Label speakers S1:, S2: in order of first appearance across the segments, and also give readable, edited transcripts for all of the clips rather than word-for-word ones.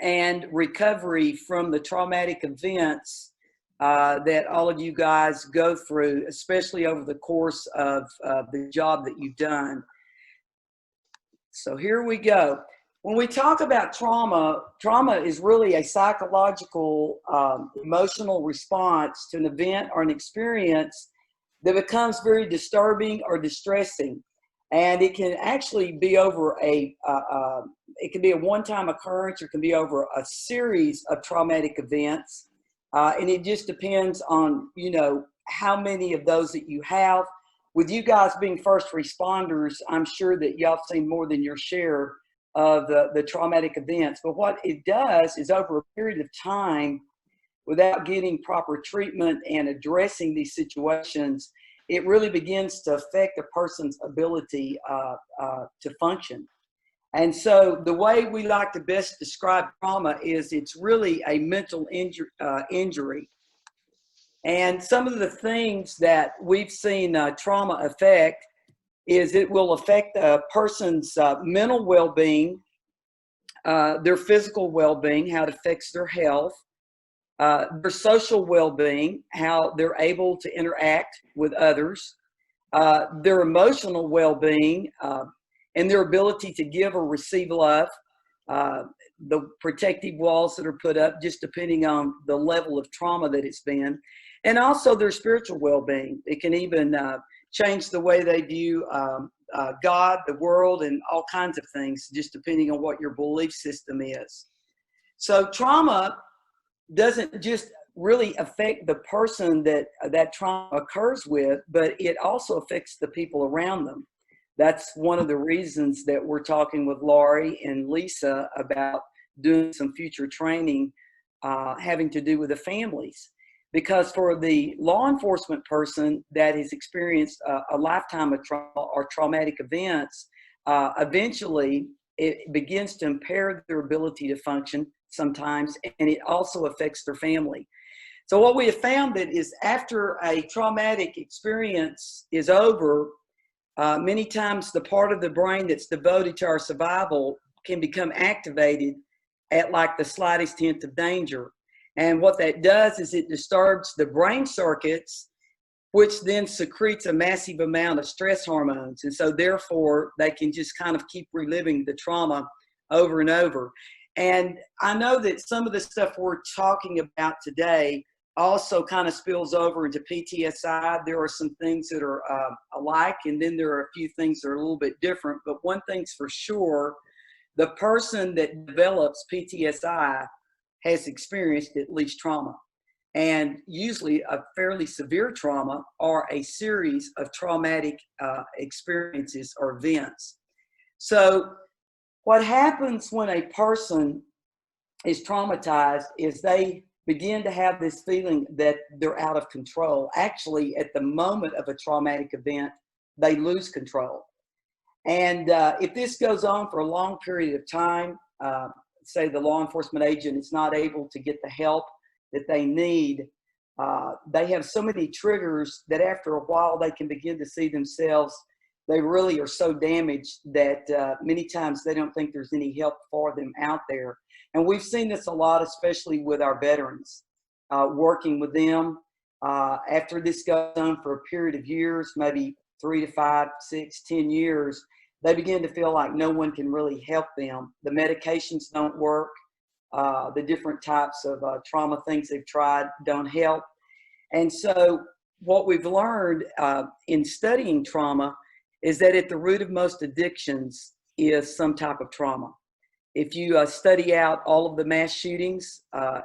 S1: and recovery from the traumatic events that all of you guys go through, especially over the course of the job that you've done. So here we go. When we talk about trauma, trauma is really a psychological, emotional response to an event or an experience that becomes very disturbing or distressing. And it can actually be over it can be a one-time occurrence, or it can be over a series of traumatic events. And it just depends on, how many of those that you have. With you guys being first responders, I'm sure that y'all have seen more than your share of the traumatic events. But what it does is, over a period of time, without getting proper treatment and addressing these situations, it really begins to affect a person's ability to function. And so the way we like to best describe trauma is it's really a mental injury. And some of the things that we've seen trauma affect is it will affect a person's mental well-being, their physical well-being, how it affects their health, their social well-being, how they're able to interact with others, their emotional well-being, and their ability to give or receive love, the protective walls that are put up just depending on the level of trauma that it's been, and also their spiritual well-being. It can even change the way they view God, the world, and all kinds of things, just depending on what your belief system is. So trauma doesn't just really affect the person that trauma occurs with, but it also affects the people around them. That's one of the reasons that we're talking with Laurie and Lisa about doing some future training having to do with the families. Because for the law enforcement person that has experienced a lifetime of trauma or traumatic events, eventually it begins to impair their ability to function sometimes, and it also affects their family. So what we have found that is, after a traumatic experience is over, many times the part of the brain that's devoted to our survival can become activated at like the slightest hint of danger. And what that does is it disturbs the brain circuits, which then secretes a massive amount of stress hormones. And so therefore they can just kind of keep reliving the trauma over and over. And I know that some of the stuff we're talking about today also kind of spills over into PTSI. There are some things that are alike, and then there are a few things that are a little bit different. But one thing's for sure, the person that develops PTSI has experienced at least trauma, and usually a fairly severe trauma or a series of traumatic experiences or events. So what happens when a person is traumatized is they begin to have this feeling that they're out of control. Actually, at the moment of a traumatic event, they lose control. And if this goes on for a long period of time, say the law enforcement agent is not able to get the help that they need, they have so many triggers that after a while they can begin to see themselves, they really are so damaged that many times they don't think there's any help for them out there. And we've seen this a lot, especially with our veterans, working with them. After this goes on for a period of years, maybe 3 to 5, 6, 10 years, they begin to feel like no one can really help them. The medications don't work. The different types of trauma things they've tried don't help. And so what we've learned in studying trauma is that at the root of most addictions is some type of trauma. If you study out all of the mass shootings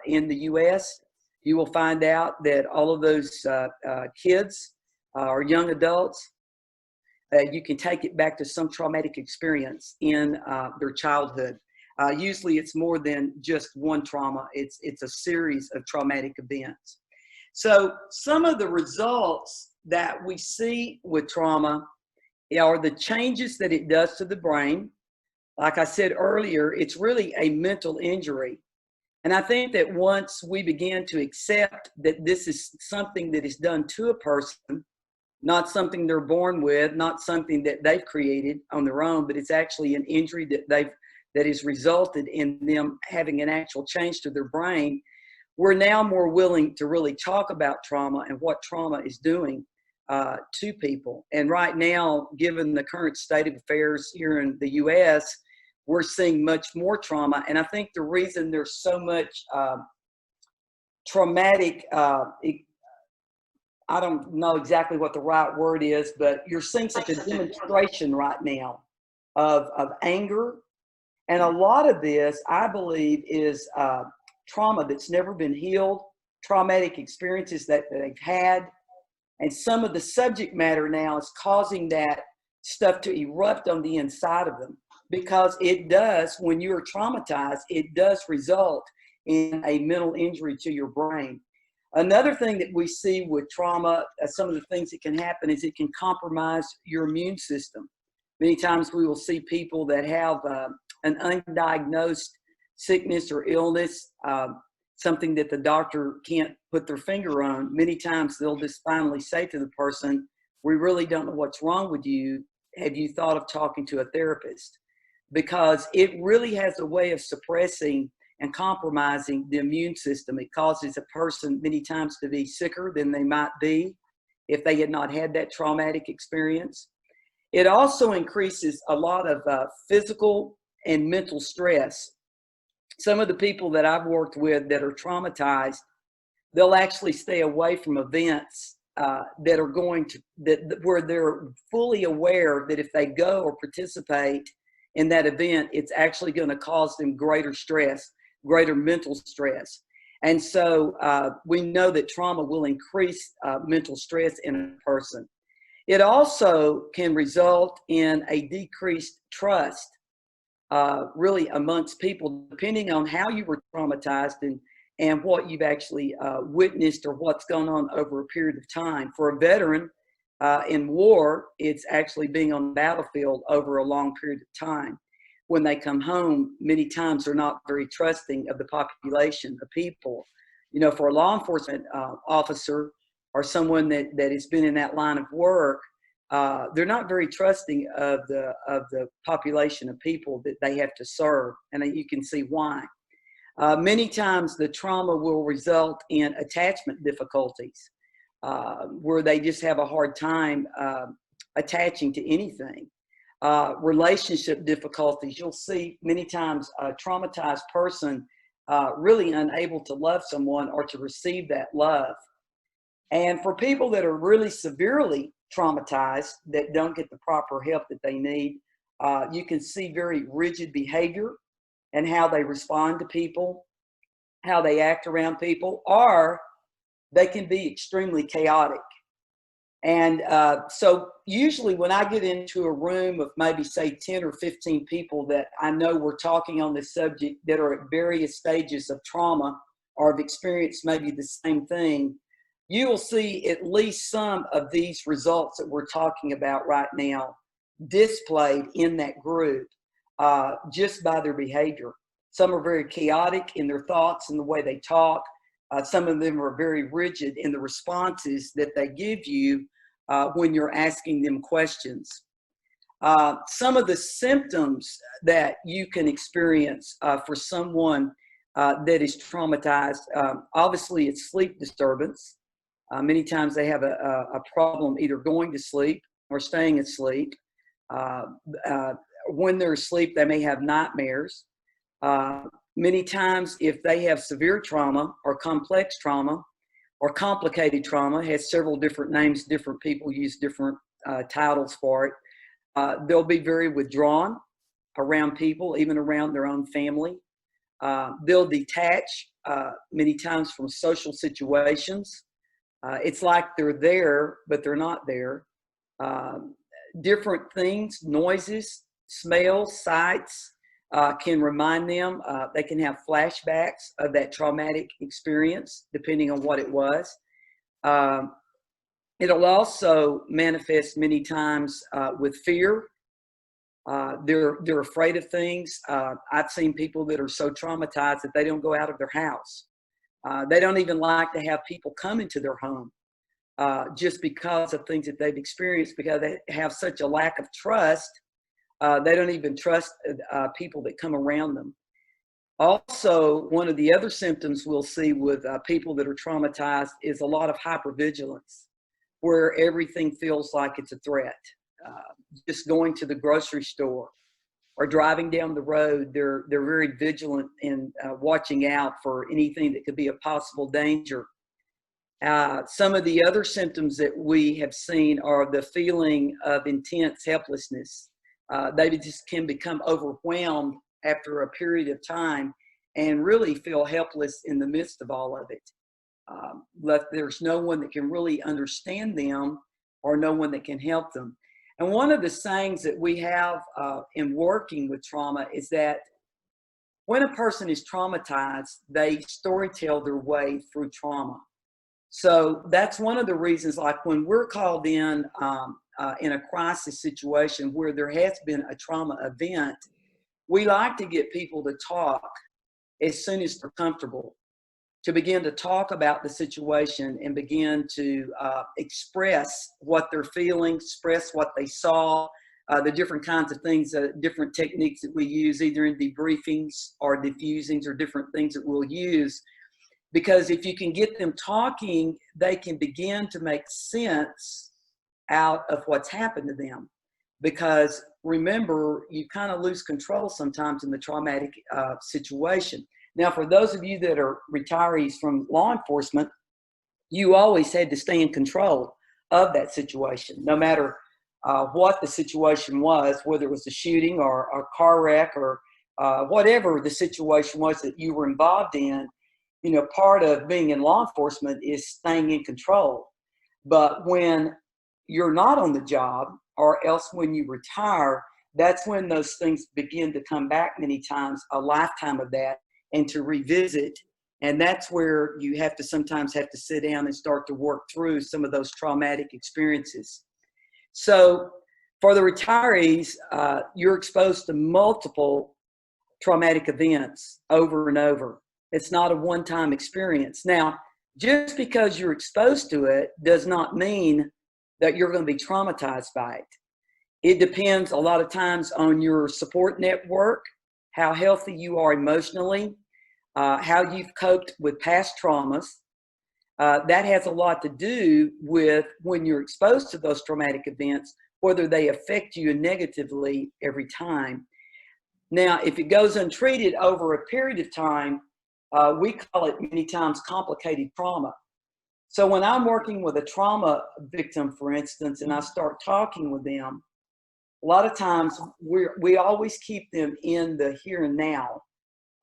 S1: in the U.S., you will find out that all of those kids or young adults, you can take it back to some traumatic experience in their childhood. Usually it's more than just one trauma. It's a series of traumatic events. So some of the results that we see with trauma are the changes that it does to the brain. Like I said earlier, it's really a mental injury. And I think that once we begin to accept that this is something that is done to a person, not something they're born with, not something that they've created on their own, but it's actually an injury that that has resulted in them having an actual change to their brain, we're now more willing to really talk about trauma and what trauma is doing to people. And right now, given the current state of affairs here in the U.S., we're seeing much more trauma. And I think the reason there's so much traumatic, I don't know exactly what the right word is, but you're seeing such a demonstration right now of anger. And a lot of this, I believe, is trauma that's never been healed, traumatic experiences that they've had. And some of the subject matter now is causing that stuff to erupt on the inside of them, because it does, when you're traumatized, it does result in a mental injury to your brain. Another thing that we see with trauma, some of the things that can happen is it can compromise your immune system. Many times we will see people that have an undiagnosed sickness or illness, something that the doctor can't put their finger on. Many times they'll just finally say to the person, we really don't know what's wrong with you. Have you thought of talking to a therapist? Because it really has a way of suppressing and compromising the immune system. It causes a person many times to be sicker than they might be if they had not had that traumatic experience. It also increases a lot of physical and mental stress. Some of the people that I've worked with that are traumatized, they'll actually stay away from events that are going to, where they're fully aware that if they go or participate in that event, it's actually going to cause them greater stress, greater mental stress. And so we know that trauma will increase mental stress in a person. It also can result in a decreased trust, really amongst people, depending on how you were traumatized and what you've actually witnessed or what's gone on over a period of time. For a veteran in war, it's actually being on the battlefield over a long period of time. When they come home, many times they're not very trusting of the population, of people. You know, for a law enforcement officer or someone that has been in that line of work, they're not very trusting of the population of people that they have to serve, and you can see why. Many times the trauma will result in attachment difficulties, where they just have a hard time attaching to anything. Relationship difficulties. You'll see many times a traumatized person really unable to love someone or to receive that love. And for people that are really severely traumatized, that don't get the proper help that they need, you can see very rigid behavior and how they respond to people, how they act around people, or they can be extremely chaotic. And so usually when I get into a room of maybe say 10 or 15 people that I know we're talking on this subject that are at various stages of trauma or have experienced maybe the same thing, you will see at least some of these results that we're talking about right now displayed in that group just by their behavior. Some are very chaotic in their thoughts and the way they talk. Some of them are very rigid in the responses that they give you when you're asking them questions. Some of the symptoms that you can experience for someone that is traumatized, obviously it's sleep disturbance. Many times they have a problem either going to sleep or staying asleep. When they're asleep, they may have nightmares. Many times if they have severe trauma or complex trauma or complicated trauma, has several different names, different people use different titles for it, they'll be very withdrawn around people, even around their own family. They'll detach many times from social situations. It's like they're there, but they're not there. Different things, noises, smells, sights can remind them. They can have flashbacks of that traumatic experience, depending on what it was. It'll also manifest many times with fear. They're afraid of things. I've seen people that are so traumatized that they don't go out of their house. They don't even like to have people come into their home just because of things that they've experienced, because they have such a lack of trust They don't even trust people that come around them. Also, one of the other symptoms we'll see with people that are traumatized is a lot of hypervigilance, where everything feels like it's a threat. Just going to the grocery store or driving down the road, they're very vigilant in watching out for anything that could be a possible danger. Some of the other symptoms that we have seen are the feeling of intense helplessness. They just can become overwhelmed after a period of time and really feel helpless in the midst of all of it. There's no one that can really understand them or no one that can help them. And one of the sayings that we have in working with trauma is that when a person is traumatized, they storytell their way through trauma. So that's one of the reasons, like when we're called in a crisis situation where there has been a trauma event, we like to get people to talk as soon as they're comfortable, to begin to talk about the situation and begin to express what they're feeling, express what they saw, the different kinds of things, different techniques that we use, either in debriefings or diffusings or different things that we'll use. Because if you can get them talking, they can begin to make sense out of what's happened to them. Because remember, you kind of lose control sometimes in the traumatic situation. Now, for those of you that are retirees from law enforcement, you always had to stay in control of that situation, no matter what the situation was, whether it was a shooting or a car wreck or whatever the situation was that you were involved in. You know, part of being in law enforcement is staying in control. But when you're not on the job, or else when you retire, that's when those things begin to come back many times, a lifetime of that, and to revisit. And that's where you have to sometimes have to sit down and start to work through some of those traumatic experiences. So for the retirees, you're exposed to multiple traumatic events over and over. It's not a one-time experience. Now, just because you're exposed to it does not mean that you're going to be traumatized by it. It depends a lot of times on your support network, how healthy you are emotionally, how you've coped with past traumas. That has a lot to do with when you're exposed to those traumatic events, whether they affect you negatively every time. Now, if it goes untreated over a period of time, we call it many times complicated trauma. So when I'm working with a trauma victim, for instance, and I start talking with them, a lot of times we always keep them in the here and now.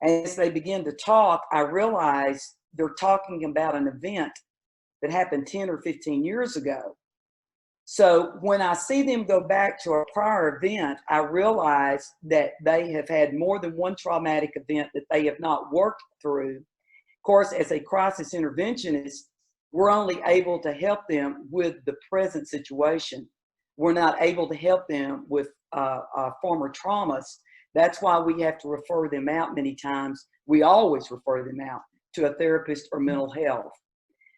S1: And as they begin to talk, I realize they're talking about an event that happened 10 or 15 years ago. So when I see them go back to a prior event, I realize that they have had more than one traumatic event that they have not worked through. Of course, as a crisis interventionist, we're only able to help them with the present situation. We're not able to help them with former traumas. That's why we have to refer them out many times. We always refer them out to a therapist or mental health.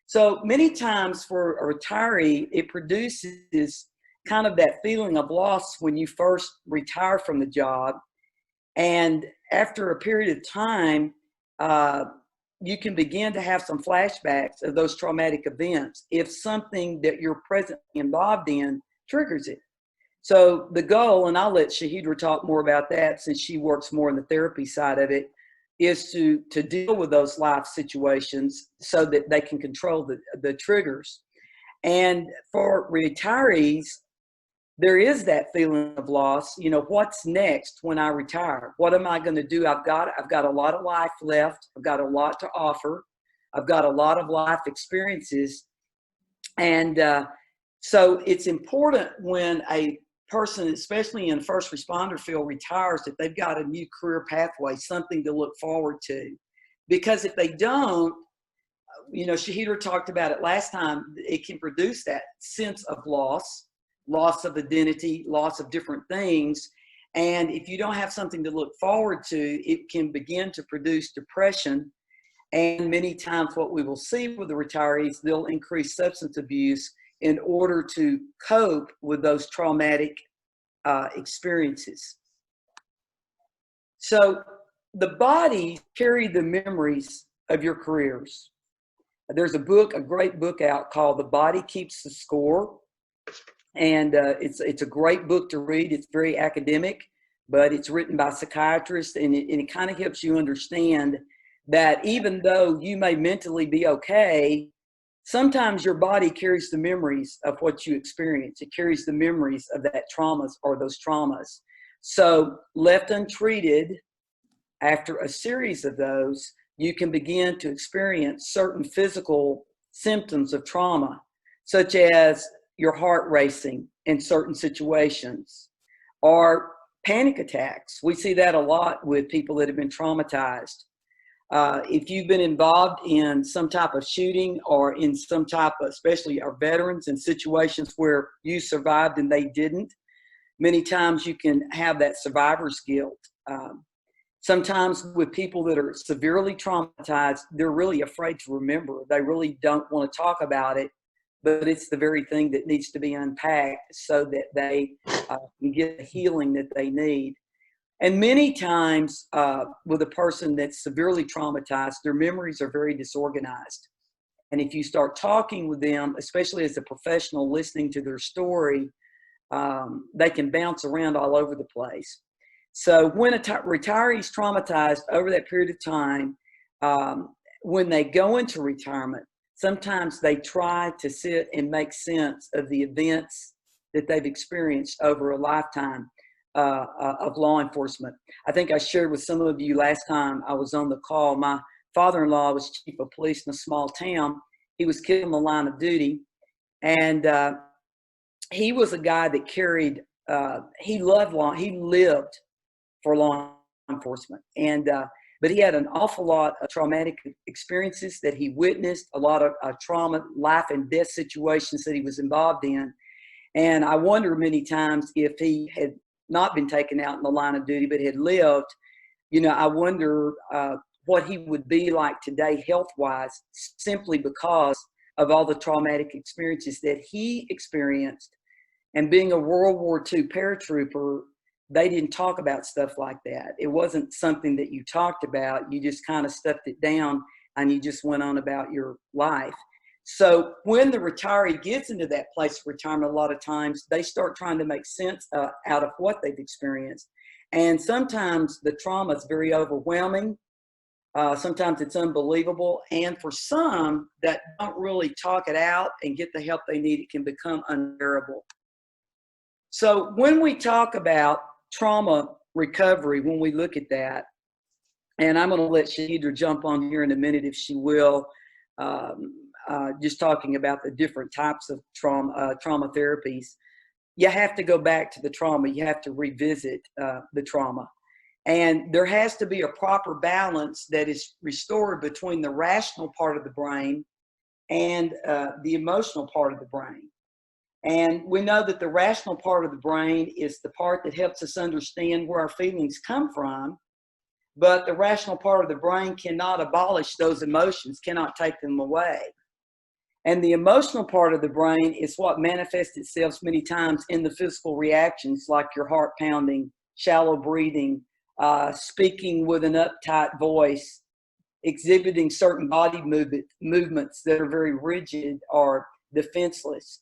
S1: So many times for a retiree, it produces kind of that feeling of loss when you first retire from the job. And after a period of time, you can begin to have some flashbacks of those traumatic events if something that you're presently involved in triggers it. So the goal, and I'll let Shahidra talk more about that since she works more in the therapy side of it, is to deal with those life situations so that they can control the triggers. And for retirees, there is that feeling of loss. You know, what's next when I retire? What am I going to do? I've got a lot of life left. I've got a lot to offer. I've got a lot of life experiences. And so it's important when a person, especially in first responder field, retires, that they've got a new career pathway, something to look forward to. Because if they don't, you know, Shahidra talked about it last time, it can produce that sense of loss of identity, loss of different things. And if you don't have something to look forward to, it can begin to produce depression. And many times what we will see with the retirees, they'll increase substance abuse in order to cope with those traumatic experiences. So the body carry the memories of your careers. There's a great book out called The Body Keeps the Score. And it's a great book to read. It's very academic, but it's written by psychiatrists, and it kind of helps you understand that even though you may mentally be okay, sometimes your body carries the memories of what you experience. It carries the memories of that traumas or those traumas. So left untreated, after a series of those, you can begin to experience certain physical symptoms of trauma, such as your heart racing in certain situations, or panic attacks. We see that a lot with people that have been traumatized. If you've been involved in some type of shooting or in some type of, especially our veterans, in situations where you survived and they didn't, many times you can have that survivor's guilt. Sometimes with people that are severely traumatized, they're really afraid to remember. They really don't want to talk about it, but it's the very thing that needs to be unpacked so that they can get the healing that they need. And many times with a person that's severely traumatized, their memories are very disorganized. And if you start talking with them, especially as a professional listening to their story, they can bounce around all over the place. So when a retiree is traumatized over that period of time, when they go into retirement, sometimes they try to sit and make sense of the events that they've experienced over a lifetime of law enforcement. I think I shared with some of you last time I was on the call. My father-in-law was chief of police in a small town. He was killed in the line of duty, and he was a guy that carried. He lived for law enforcement, and but he had an awful lot of traumatic experiences that he witnessed, a lot of trauma, life and death situations that he was involved in. And I wonder many times if he had not been taken out in the line of duty, but had lived, I wonder what he would be like today health-wise, simply because of all the traumatic experiences that he experienced. And being a World War II paratrooper, they didn't talk about stuff like that. It wasn't something that you talked about. You just kind of stuffed it down and you just went on about your life. So when the retiree gets into that place of retirement, a lot of times they start trying to make sense out of what they've experienced. And sometimes the trauma is very overwhelming. Sometimes it's unbelievable. And for some that don't really talk it out and get the help they need, it can become unbearable. So when we talk about trauma recovery, when we look at that, and I'm going to let Shahidra jump on here in a minute if she will, just talking about the different types of trauma therapies, you have to go back to the trauma. You have to revisit the trauma. And there has to be a proper balance that is restored between the rational part of the brain and the emotional part of the brain. And we know that the rational part of the brain is the part that helps us understand where our feelings come from, but the rational part of the brain cannot abolish those emotions, cannot take them away. And the emotional part of the brain is what manifests itself many times in the physical reactions, like your heart pounding, shallow breathing, speaking with an uptight voice, exhibiting certain body movements that are very rigid or defenseless.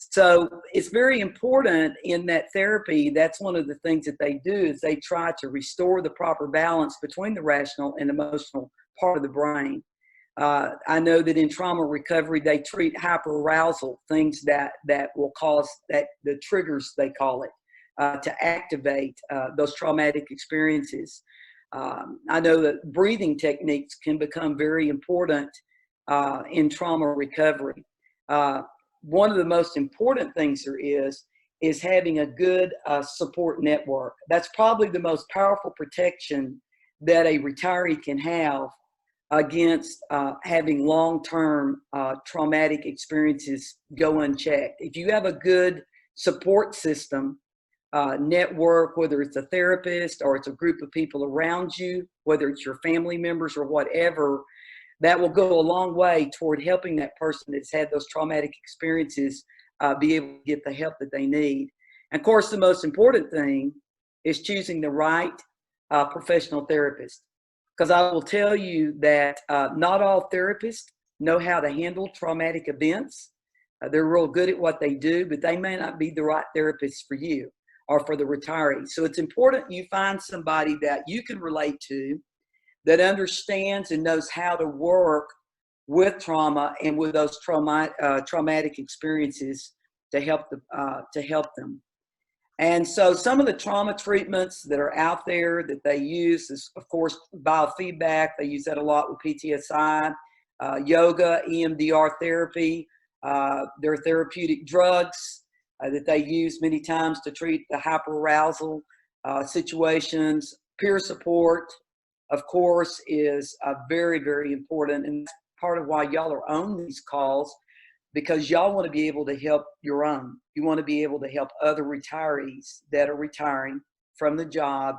S1: So it's very important in that therapy. That's one of the things that they do, is they try to restore the proper balance between the rational and emotional part of the brain. I know that in trauma recovery, they treat hyperarousal, things that will cause that, the triggers, they call it, to activate those traumatic experiences. I know that breathing techniques can become very important in trauma recovery. One of the most important things there is having a good support network. That's probably the most powerful protection that a retiree can have against having long-term traumatic experiences go unchecked. If you have a good support system, network, whether it's a therapist or it's a group of people around you, whether it's your family members or whatever, that will go a long way toward helping that person that's had those traumatic experiences be able to get the help that they need. And of course, the most important thing is choosing the right professional therapist. Because I will tell you that not all therapists know how to handle traumatic events. They're real good at what they do, but they may not be the right therapist for you or for the retiree. So it's important you find somebody that you can relate to, that understands and knows how to work with trauma and with those traumatic experiences to help them. And so some of the trauma treatments that are out there that they use is, of course, biofeedback. They use that a lot with PTSI, yoga, EMDR therapy. There are therapeutic drugs that they use many times to treat the hyperarousal situations. Peer support, of course, is very, very important. And that's part of why y'all are on these calls, because y'all want to be able to help your own. You want to be able to help other retirees that are retiring from the job,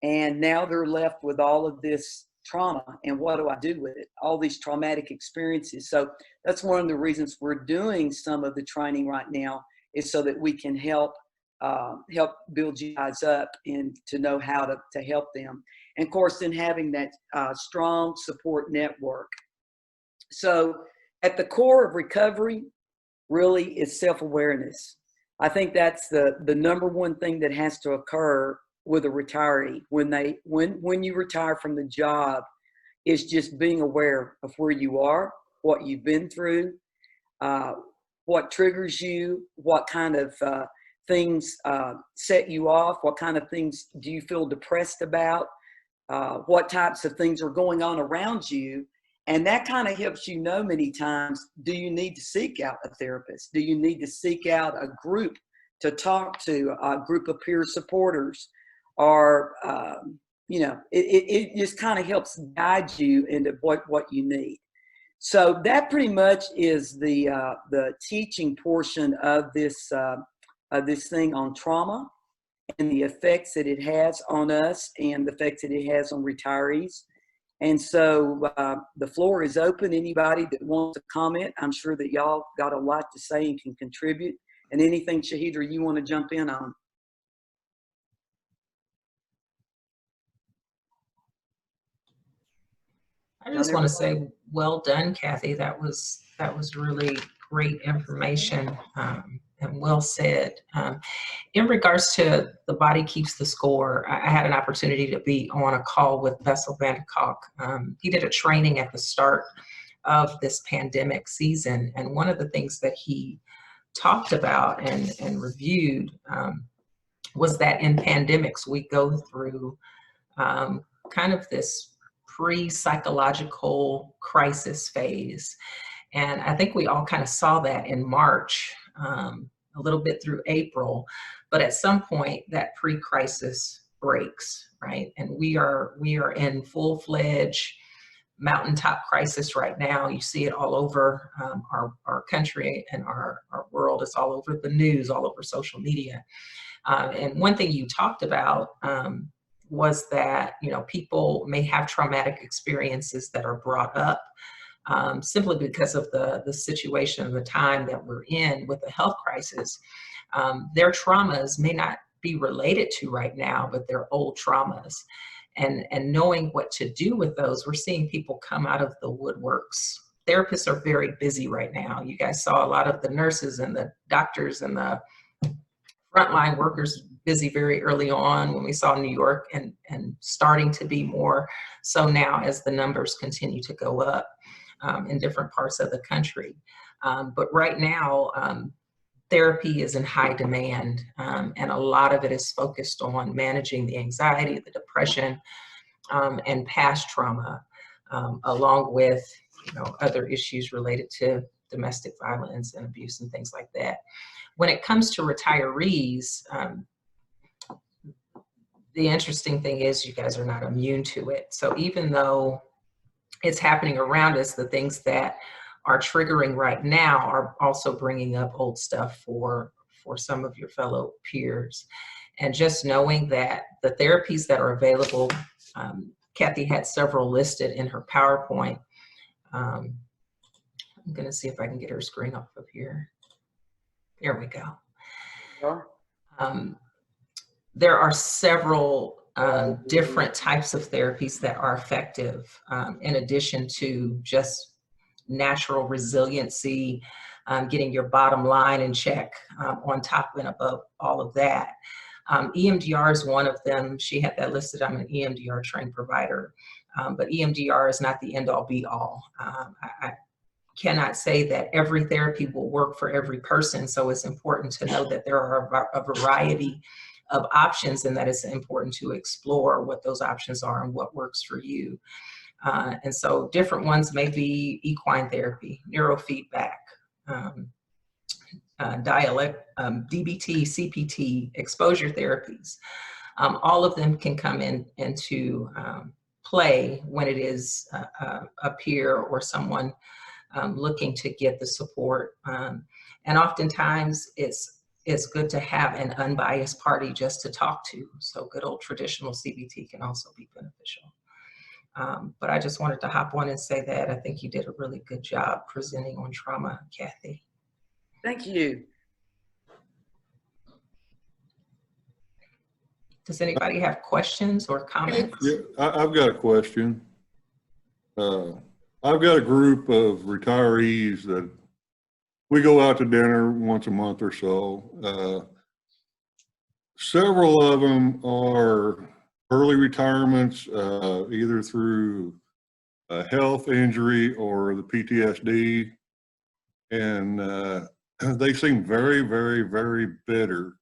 S1: and now they're left with all of this trauma, and what do I do with it? All these traumatic experiences. So that's one of the reasons we're doing some of the training right now, is so that we can help build you guys up and to know how to help them. And of course, then having that strong support network. So at the core of recovery really is self-awareness. I think that's the number one thing that has to occur with a retiree when you retire from the job, is just being aware of where you are, what you've been through, what triggers you, what kind of things set you off, what kind of things do you feel depressed about, what types of things are going on around you. And that kind of helps you know many times, do you need to seek out a therapist? Do you need to seek out a group to talk to, a group of peer supporters? Or, it just kind of helps guide you into what you need. So that pretty much is the teaching portion of this thing on trauma and the effects that it has on us and the effects that it has on retirees. And so the floor is open. Anybody that wants to comment, I'm sure that y'all got a lot to say and can contribute. And anything, Shahidra, you want to jump in on?
S2: I just want to say, well done, Kathy. That was really great information and well said. In regards to the body keeps the score, I had an opportunity to be on a call with Bessel van der Kolk. He did a training at the start of this pandemic season, and one of the things that he talked about and reviewed was that in pandemics we go through kind of this pre-psychological crisis phase. And I think we all kind of saw that in March, a little bit through April, but at some point that pre-crisis breaks, right? And we are in full-fledged mountaintop crisis right now. You see it all over our country and our world. It's all over the news, all over social media. And one thing you talked about was that, people may have traumatic experiences that are brought up simply because of the situation and the time that we're in with the health crisis. Their traumas may not be related to right now, but they're old traumas. And knowing what to do with those, we're seeing people come out of the woodworks. Therapists are very busy right now. You guys saw a lot of the nurses and the doctors and the frontline workers busy very early on when we saw New York, and starting to be more so now as the numbers continue to go up in different parts of the country. But right now, therapy is in high demand, and a lot of it is focused on managing the anxiety, the depression, and past trauma, along with other issues related to domestic violence and abuse and things like that. When it comes to retirees, the interesting thing is you guys are not immune to it. So even though it's happening around us, the things that are triggering right now are also bringing up old stuff for some of your fellow peers. And just knowing that the therapies that are available, Kathy had several listed in her PowerPoint. I'm going to see if I can get her screen off of here. There we go.
S1: Sure.
S2: There are several different types of therapies that are effective, in addition to just natural resiliency, getting your bottom line in check, on top and above all of that. EMDR is one of them. She had that listed. I'm an EMDR trained provider, but EMDR is not the end all be all. I cannot say that every therapy will work for every person. So it's important to know that there are a variety of options, and that it's important to explore what those options are and what works for you. And so different ones may be equine therapy, neurofeedback, dialect, DBT, CPT, exposure therapies. All of them can come into play when it is a peer or someone looking to get the support. And oftentimes it's good to have an unbiased party just to talk to. So good old traditional CBT can also be beneficial. But I just wanted to hop on and say that I think you did a really good job presenting on trauma, Kathy.
S1: Thank you.
S2: Does anybody have questions or comments?
S3: Yeah, I've got a question. I've got a group of retirees that we go out to dinner once a month or so. Several of them are early retirements, either through a health injury or the PTSD. And they seem very, very, very bitter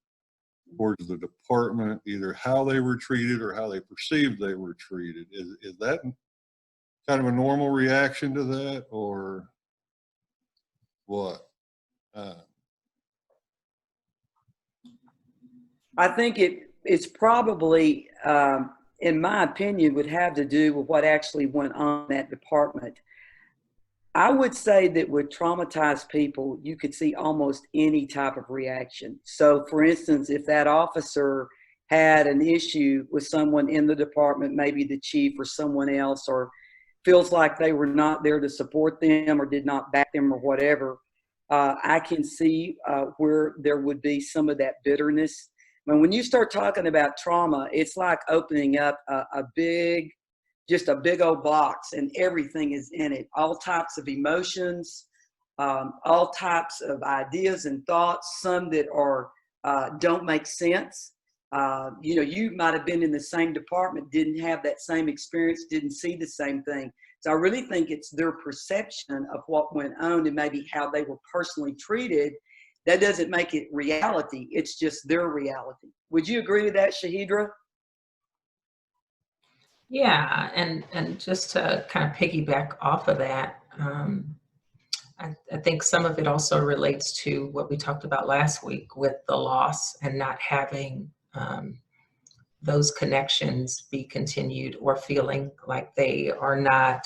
S3: towards the department, either how they were treated or how they perceived they were treated. Is that kind of a normal reaction to that, or what?
S1: I think it's probably, in my opinion, would have to do with what actually went on in that department. I would say that with traumatized people, you could see almost any type of reaction. So, for instance, if that officer had an issue with someone in the department, maybe the chief or someone else, or feels like they were not there to support them or did not back them or whatever, I can see where there would be some of that bitterness. When you start talking about trauma, it's like opening up just a big old box, and everything is in it. All types of emotions, all types of ideas and thoughts, some that are don't make sense. You might have been in the same department, didn't have that same experience, didn't see the same thing. So I really think it's their perception of what went on and maybe how they were personally treated. That doesn't make it reality. It's just their reality. Would you agree with that, Shahidra?
S2: Yeah, and just to kind of piggyback off of that, I think some of it also relates to what we talked about last week with the loss and not having those connections be continued, or feeling like they are not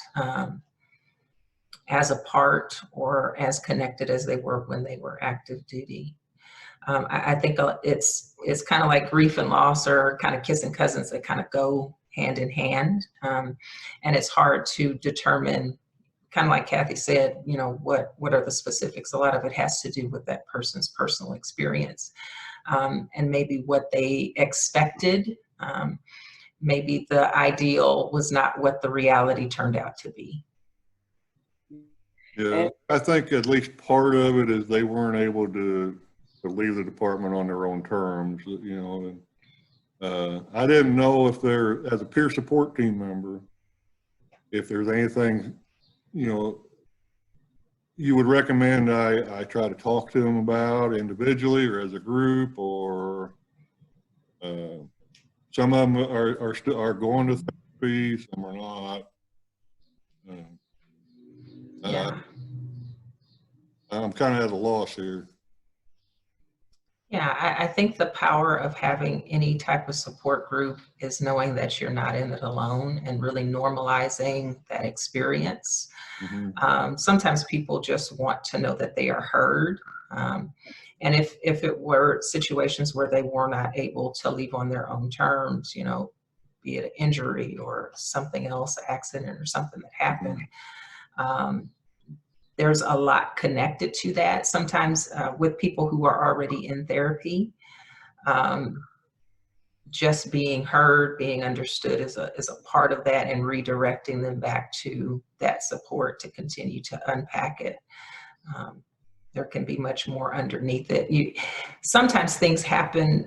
S2: as apart or as connected as they were when they were active duty. I think it's kind of like grief and loss are kind of kissing cousins that kind of go hand in hand. And it's hard to determine, kind of like Kathy said, what are the specifics. A lot of it has to do with that person's personal experience, and maybe what they expected. Maybe the ideal was not what the reality turned out to be.
S3: Yeah, I think at least part of it is they weren't able to leave the department on their own terms, and I didn't know if there, as a peer support team member, if there's anything, you would recommend I try to talk to them about individually or as a group, or some of them are going to therapy, some are not.
S2: Yeah.
S3: I'm kind of at a loss here.
S2: Yeah, I think the power of having any type of support group is knowing that you're not in it alone and really normalizing that experience.
S3: Mm-hmm.
S2: Sometimes people just want to know that they are heard. And if it were situations where they were not able to leave on their own terms, be it an injury or something else, accident or something that happened, there's a lot connected to that. Sometimes with people who are already in therapy, just being heard, being understood is a part of that, and redirecting them back to that support to continue to unpack it. There can be much more underneath it. Sometimes things happen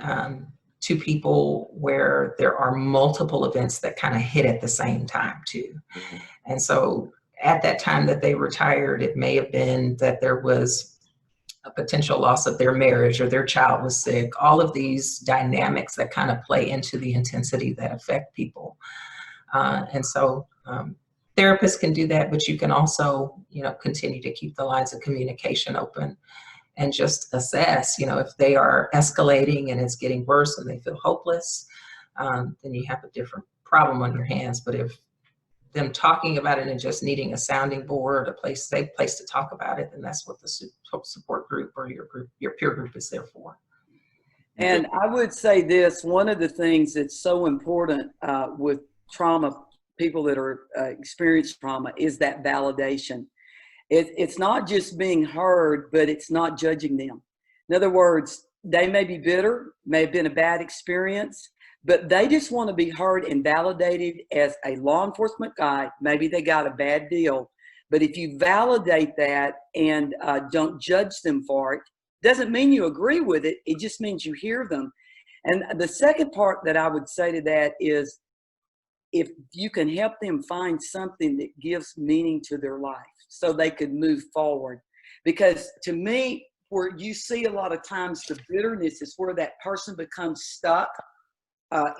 S2: to people where there are multiple events that kind of hit at the same time too. And so at that time that they retired, it may have been that there was a potential loss of their marriage or their child was sick, all of these dynamics that kind of play into the intensity that affect people. And so therapists can do that, but you can also, continue to keep the lines of communication open and just assess, if they are escalating and it's getting worse and they feel hopeless, then you have a different problem on your hands. But if them talking about it and just needing a sounding board, safe place to talk about it, then that's what the support group or your peer group is there for.
S1: And I would say this, one of the things that's so important with trauma, people that are experienced trauma, is that validation. It's not just being heard, but it's not judging them. In other words, they may be bitter, may have been a bad experience, but they just want to be heard and validated as a law enforcement guy. Maybe they got a bad deal, but if you validate that and don't judge them for it, doesn't mean you agree with it. It just means you hear them. And the second part that I would say to that is, if you can help them find something that gives meaning to their life so they could move forward. Because to me, where you see a lot of times the bitterness is where that person becomes stuck,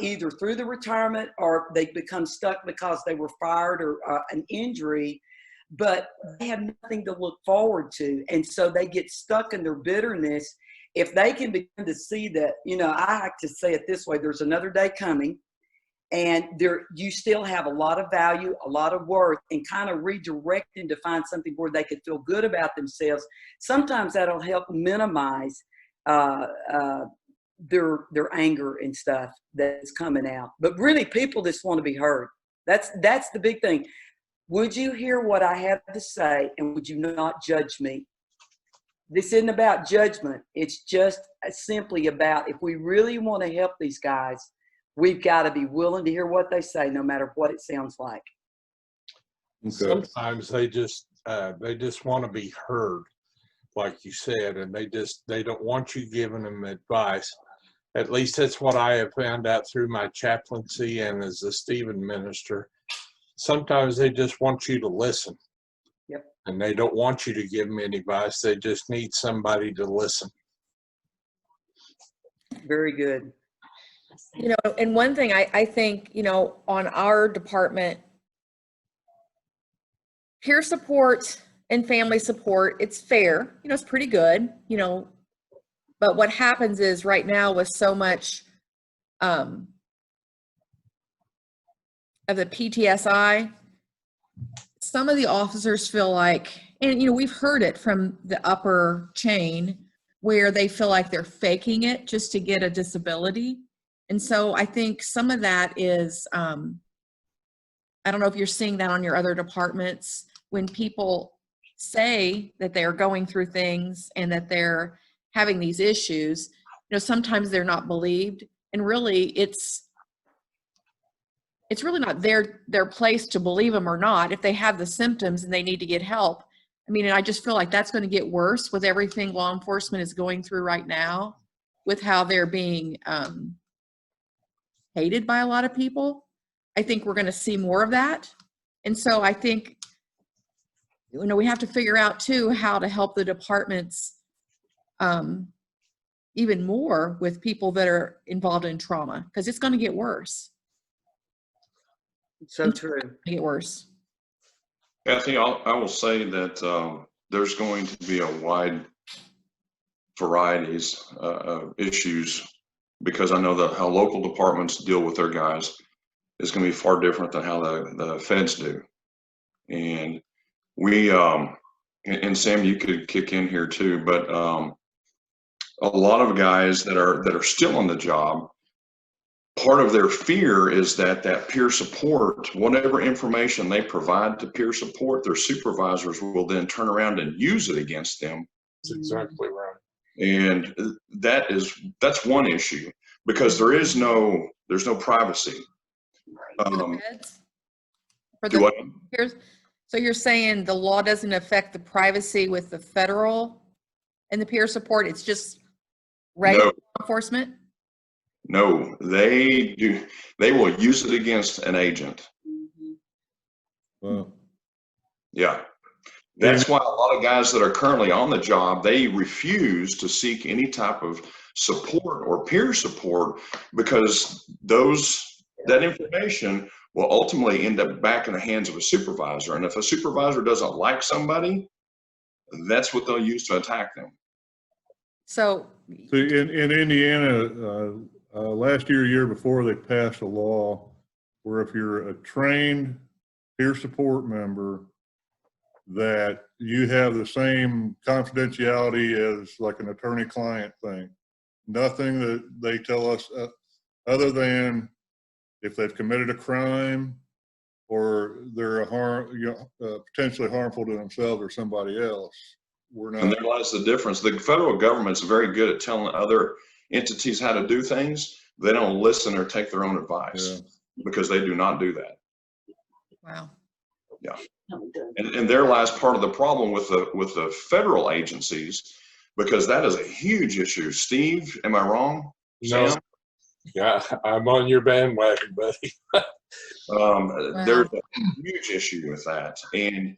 S1: either through the retirement or they become stuck because they were fired or an injury, but they have nothing to look forward to. And so they get stuck in their bitterness. If they can begin to see that, I like to say it this way, there's another day coming, and you still have a lot of value, a lot of worth, and kind of redirecting to find something where they could feel good about themselves. Sometimes that'll help minimize their anger and stuff that's coming out. But really, people just want to be heard. That's the big thing. Would you hear what I have to say, and would you not judge me? This isn't about judgment. It's just simply about, if we really want to help these guys, we've got to be willing to hear what they say, no matter what it sounds like.
S3: Okay.
S4: Sometimes they just want to be heard, like you said, and they don't want you giving them advice. At least that's what I have found out through my chaplaincy and as a Stephen minister. Sometimes they just want you to listen.
S1: Yep.
S4: And they don't want you to give them any advice. They just need somebody to listen.
S1: Very good.
S5: And one thing I think, on our department, peer support and family support, it's fair, it's pretty good, but what happens is right now with so much of the PTSI, some of the officers feel like, and we've heard it from the upper chain, where they feel like they're faking it just to get a disability. And so I think some of that is, I don't know if you're seeing that on your other departments, when people say that they're going through things and that they're having these issues, sometimes they're not believed. And really, it's really not their place to believe them or not. If they have the symptoms and they need to get help, and I just feel like that's going to get worse with everything law enforcement is going through right now, with how they're being hated by a lot of people. I think we're going to see more of that. And so I think, we have to figure out too, how to help the departments even more with people that are involved in trauma, because it's going to get worse.
S1: So true.
S5: Get worse.
S6: Kathy, I will say that there's going to be a wide varieties of issues, because I know that how local departments deal with their guys is going to be far different than how the feds do. And we, and Sam, you could kick in here too, but a lot of guys that are still on the job, part of their fear is that peer support, whatever information they provide to peer support, their supervisors will then turn around and use it against them.
S4: That's exactly right.
S6: And that's one issue, because there's no privacy.
S5: For the feds? For
S6: Do
S5: the,
S6: what?
S5: so you're saying the law doesn't affect the privacy with the federal and the peer support? It's just regular law enforcement?
S6: No, they do. They will use it against an agent.
S3: Well,
S6: Yeah. That's why a lot of guys that are currently on the job, they refuse to seek any type of support or peer support, because that information will ultimately end up back in the hands of a supervisor. And if a supervisor doesn't like somebody, that's what they'll use to attack them.
S5: So
S3: in Indiana, last year before, they passed a law where if you're a trained peer support member, that you have the same confidentiality as like an attorney-client thing. Nothing that they tell us other than if they've committed a crime or they're potentially harmful to themselves or somebody else. We're not.
S6: And there lies the difference. The federal government's very good at telling other entities how to do things. They don't listen or take their own advice, because they do not do that.
S5: wow.
S6: Yeah. And there lies part of the problem with the federal agencies, because that is a huge issue. Steve, am I wrong?
S4: No.
S6: Sam?
S4: Yeah, I'm on your bandwagon, buddy.
S6: There's a huge issue with that. And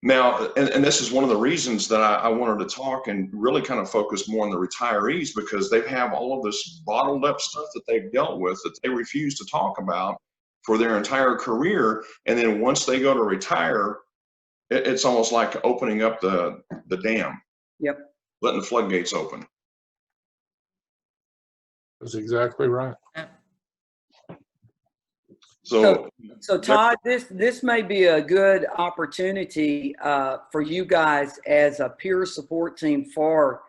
S6: now, and this is one of the reasons that I wanted to talk and really kind of focus more on the retirees, because they have all of this bottled up stuff that they've dealt with that they refuse to talk about for their entire career. And then once they go to retire, it's almost like opening up the dam.
S1: Yep.
S6: Letting the floodgates open.
S4: That's exactly right.
S6: So
S1: Todd, this may be a good opportunity for you guys as a peer support team for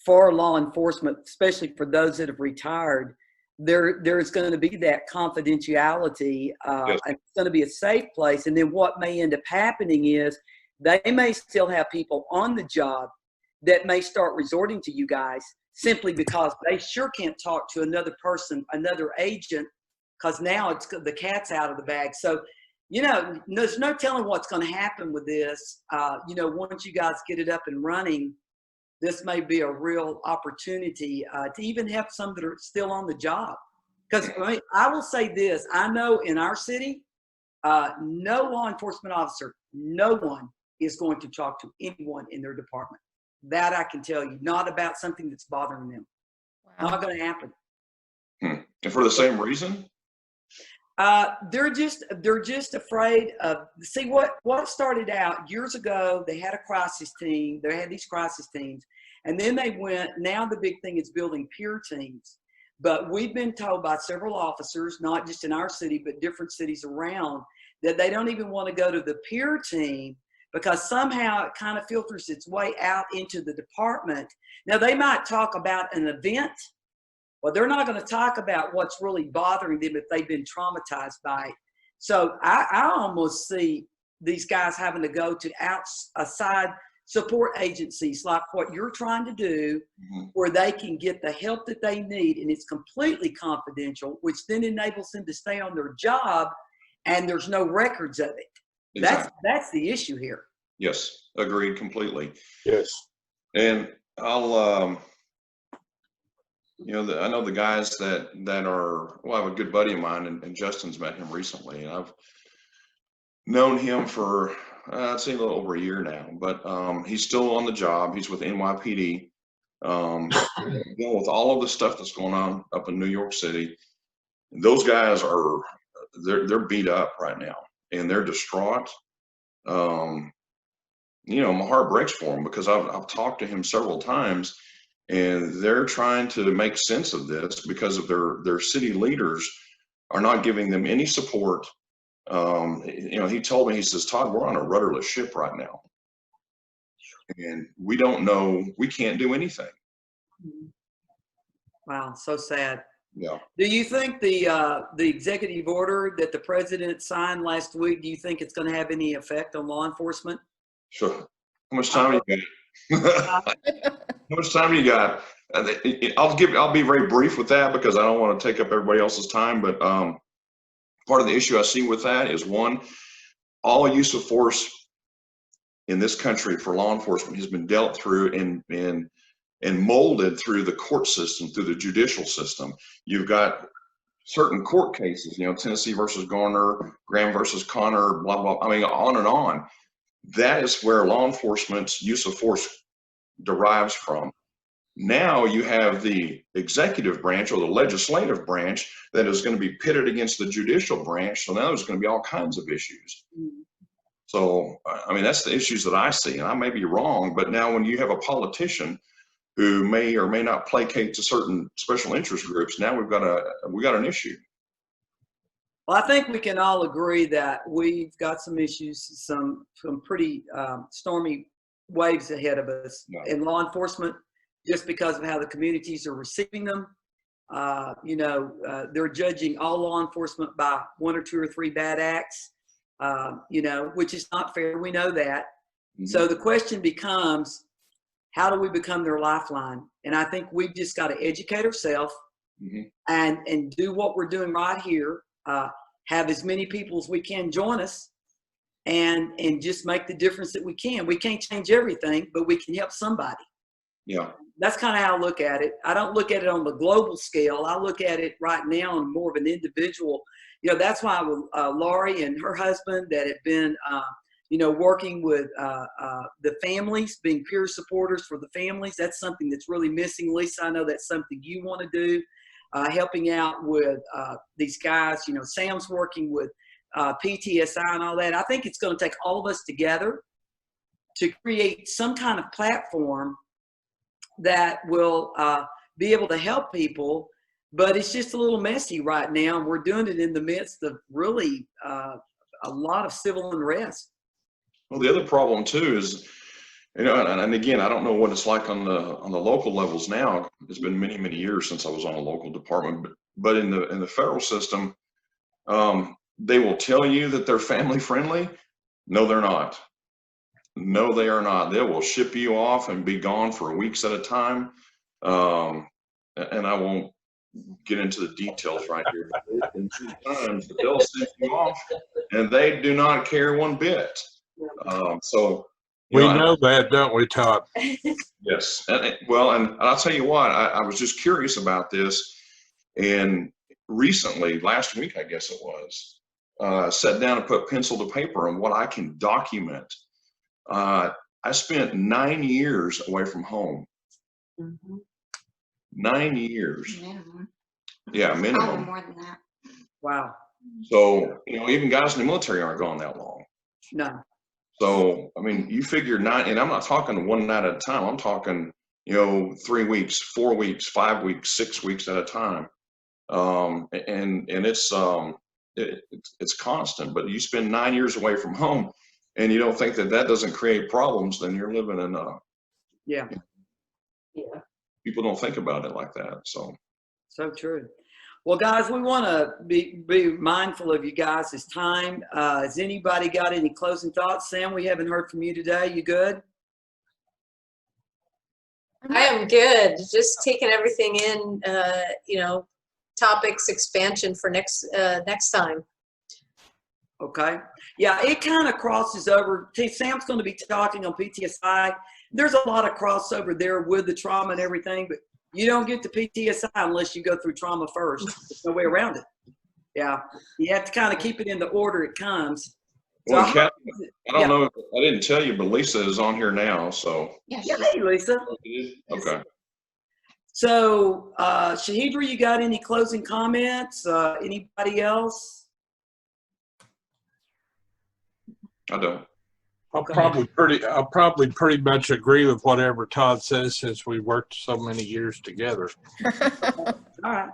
S1: law enforcement, especially for those that have retired. There's going to be that confidentiality, and it's going to be a safe place. And then what may end up happening is they may still have people on the job that may start resorting to you guys simply because they sure can't talk to another person, another agent, because now the cat's out of the bag. So, there's no telling what's going to happen with this. Once you guys get it up and running, this may be a real opportunity to even have some that are still on the job. Because I will say this, I know in our city, no law enforcement officer, no one is going to talk to anyone in their department. That I can tell you, not about something that's bothering them.
S5: Wow.
S1: Not going to happen.
S6: And for the same reason?
S1: They're just afraid of, see what started out years ago. They had a crisis team. They had these crisis teams, and then they went, now the big thing is building peer teams. But we've been told by several officers, not just in our city, but different cities around, that they don't even want to go to the peer team because somehow it kind of filters its way out into the department. Now they might talk about an event. Well, they're not going to talk about what's really bothering them if they've been traumatized by it. So I almost see these guys having to go to outside support agencies like what you're trying to do, where they can get the help that they need, and it's completely confidential, which then enables them to stay on their job, and there's no records of it.
S6: Exactly.
S1: That's the issue here.
S6: Yes, agreed completely.
S4: Yes.
S6: And I'll I know the guys that are, well, I have a good buddy of mine, and Justin's met him recently, and I've known him for, I'd say a little over a year now, but he's still on the job. He's with NYPD, dealing with all of the stuff that's going on up in New York City. Those guys they're beat up right now, and they're distraught. My heart breaks for him, because I've talked to him several times, and they're trying to make sense of this because of their city leaders are not giving them any support. He told me, he says, Todd, we're on a rudderless ship right now, and we don't know, we can't do anything.
S1: Wow, so sad.
S6: Yeah.
S1: Do you think the executive order that the president signed last week, do you think it's going to have any effect on law enforcement?
S6: Sure. How much time you got? How much time do you got? I'll be very brief with that because I don't want to take up everybody else's time. But part of the issue I see with that is, one, all use of force in this country for law enforcement has been dealt through and molded through the court system, through the judicial system. You've got certain court cases, you know, Tennessee versus Garner, Graham versus Connor, blah, blah, I mean, on and on. That is where law enforcement's use of force derives from. Now you have the executive branch or the legislative branch that is going to be pitted against the judicial branch. So now there's going to be all kinds of issues. So, I mean, that's the issues that I see, and I may be wrong, but now when you have a politician who may or may not placate to certain special interest groups, now we got an issue.
S1: Well, I think we can all agree that we've got some issues, some pretty stormy waves ahead of us in law enforcement, just because of how the communities are receiving them. You know, they're judging all law enforcement by 1 or 2 or 3 bad acts, you know, which is not fair. We know that. Mm-hmm. So the question becomes, how do we become their lifeline? And I think we've just got to educate ourselves and do what we're doing right here. Have as many people as we can join us and just make the difference that we can. We can't change everything, but we can help somebody.
S6: Yeah.
S1: That's kind of how I look at it. I don't look at it on the global scale. I look at it right now on more of an individual. You know, that's why Laurie and her husband that have been, you know, working with the families, being peer supporters for the families. That's something that's really missing. Lisa, I know that's something you want to do, helping out with these guys. You know, Sam's working with PTSI and all that. I think it's going to take all of us together to create some kind of platform that will be able to help people, but it's just a little messy right now. And we're doing it in the midst of really a lot of civil unrest.
S6: Well, the other problem too is, you know, and again, I don't know what it's like on the local levels now. It's been many, many years since I was on a local department, but in the federal system, they will tell you that they're family friendly. No, they're not. No, they are not. They will ship you off and be gone for weeks at a time. And I won't get into the details right here, but sometimes they'll send you off and they do not care one bit. So
S4: we know that, don't we, Todd?
S6: Yes. And I'll tell you what, I was just curious about this, and recently, last week, I guess it was, sat down and put pencil to paper on what I can document. I spent 9 years away from home. 9 years.
S7: Minimum.
S6: Yeah, minimum.
S7: Probably more than that.
S1: Wow.
S6: So, you know, even guys in the military aren't gone that long.
S1: No.
S6: So, I mean, you figure 9, and I'm not talking one night at a time. I'm talking, you know, 3 weeks, 4 weeks, 5 weeks, 6 weeks at a time. And it's constant, but you spend 9 years away from home and you don't think that doesn't create problems, then you're living in
S1: yeah.
S6: People don't think about it like that. So
S1: True. Well, guys, we want to be mindful of you guys' time. Has anybody got any closing thoughts? Sam, we haven't heard from you today. You good?
S8: I am good. Just taking everything in, you know, topics expansion for next time.
S1: Okay. Yeah, it kind of crosses over. Sam's going to be talking on PTSI. There's a lot of crossover there with the trauma and everything, but you don't get to PTSI unless you go through trauma first. There's no way around it. Yeah. You have to kind of keep it in the order it comes. So
S6: well, Kathy, I don't know if I didn't tell you, but Lisa is on here now. So
S7: Yes.
S1: yeah, hey, Lisa.
S6: Okay.
S1: So, Shahidra, you got any closing comments? Anybody else?
S6: I don't.
S4: I'll probably pretty much agree with whatever Todd says, since we worked so many years together.
S1: All right.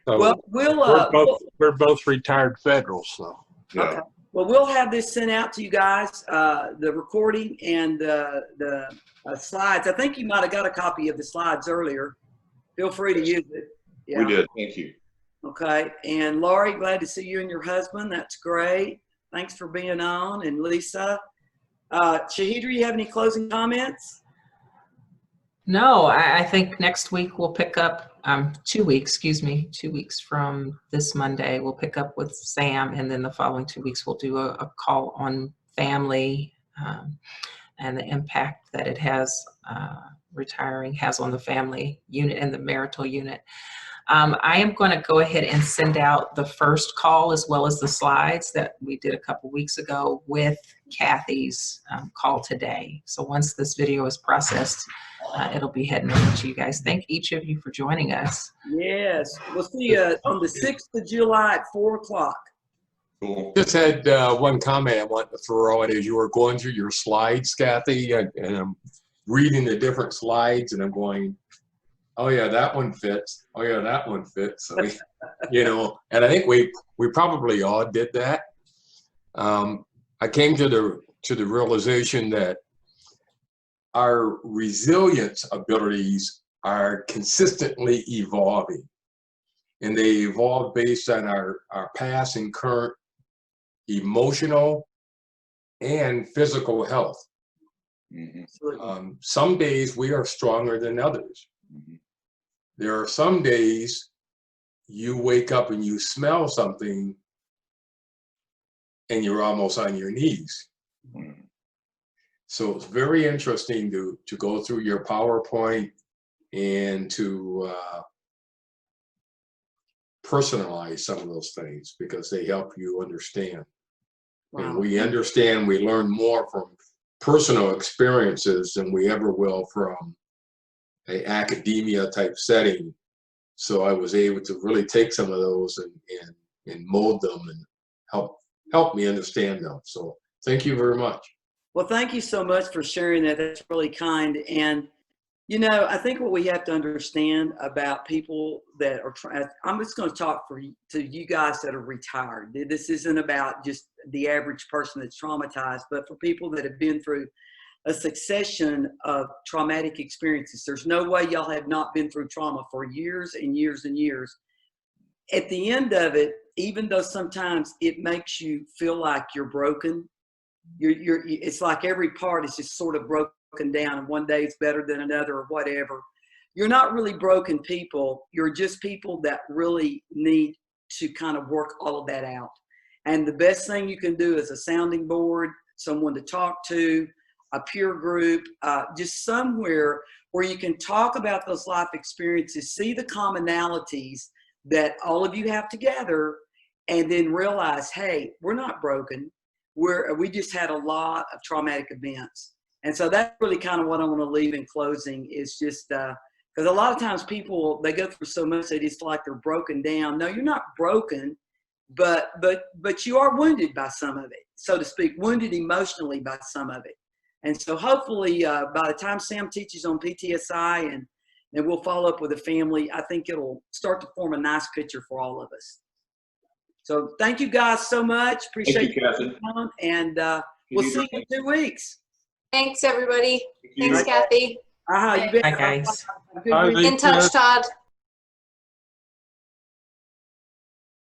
S4: So
S1: well,
S4: we're both retired federals, so.
S6: Yeah.
S1: Okay. Well, we'll have this sent out to you guys, the recording and the slides. I think you might have got a copy of the slides earlier. Feel free to use it. Yeah.
S6: We did. Thank you.
S1: Okay. And Laurie, glad to see you and your husband. That's great. Thanks for being on. And Lisa. Shahidra, you have any closing comments?
S2: No, I think next week we'll pick up, 2 weeks, excuse me, 2 weeks from this Monday, we'll pick up with Sam, and then the following 2 weeks we'll do a call on family and the impact that it has, retiring has on the family unit and the marital unit. I am going to go ahead and send out the first call as well as the slides that we did a couple weeks ago with Kathy's call today. So once this video is processed, it'll be heading over to you guys. Thank each of you for joining us.
S1: Yes. We'll see you on the 6th of July at 4 o'clock.
S6: Cool.
S7: Just had one comment I want to throw out as you were going through your slides, Kathy, and I'm reading the different slides and I'm going, oh yeah, that one fits. Oh yeah, that one fits. So you know, and I think we probably all did that. I came to the realization that our resilience abilities are consistently evolving, and they evolve based on our past and current emotional and physical health.
S6: Mm-hmm.
S7: Some days we are stronger than others.
S6: Mm-hmm.
S7: There are some days you wake up and you smell something and you're almost on your knees.
S6: Mm-hmm.
S7: So it's very interesting to go through your PowerPoint and to personalize some of those things because they help you understand.
S1: Wow.
S7: And we understand, we learn more from personal experiences than we ever will from an academia type setting. So I was able to really take some of those and mold them and help me understand them. So thank you very much.
S1: Well, thank you so much for sharing that. That's really kind. And, you know, I think what we have to understand about people that are I'm just going to talk to you guys that are retired. This isn't about just the average person that's traumatized, but for people that have been through a succession of traumatic experiences. There's no way y'all have not been through trauma for years and years and years. At the end of it, even though sometimes it makes you feel like you're broken, it's like every part is just sort of broken down and one day it's better than another or whatever. You're not really broken people. You're just people that really need to kind of work all of that out. And the best thing you can do is a sounding board, someone to talk to, a peer group, just somewhere where you can talk about those life experiences, see the commonalities that all of you have together, and then realize, hey, we're not broken. We just had a lot of traumatic events. And so that's really kind of what I want to leave in closing is just, because a lot of times people, they go through so much, they just feel like they're broken down. No, you're not broken, but you are wounded by some of it, so to speak, wounded emotionally by some of it. And so hopefully by the time Sam teaches on PTSI and we'll follow up with the family, I think it'll start to form a nice picture for all of us. So thank you guys so much. Appreciate you coming, and we'll see you in 2 weeks.
S8: Thanks, everybody. Thanks, Kathy.
S1: You bet.
S2: Bye, guys.
S1: Have a good week.
S8: In touch, Todd.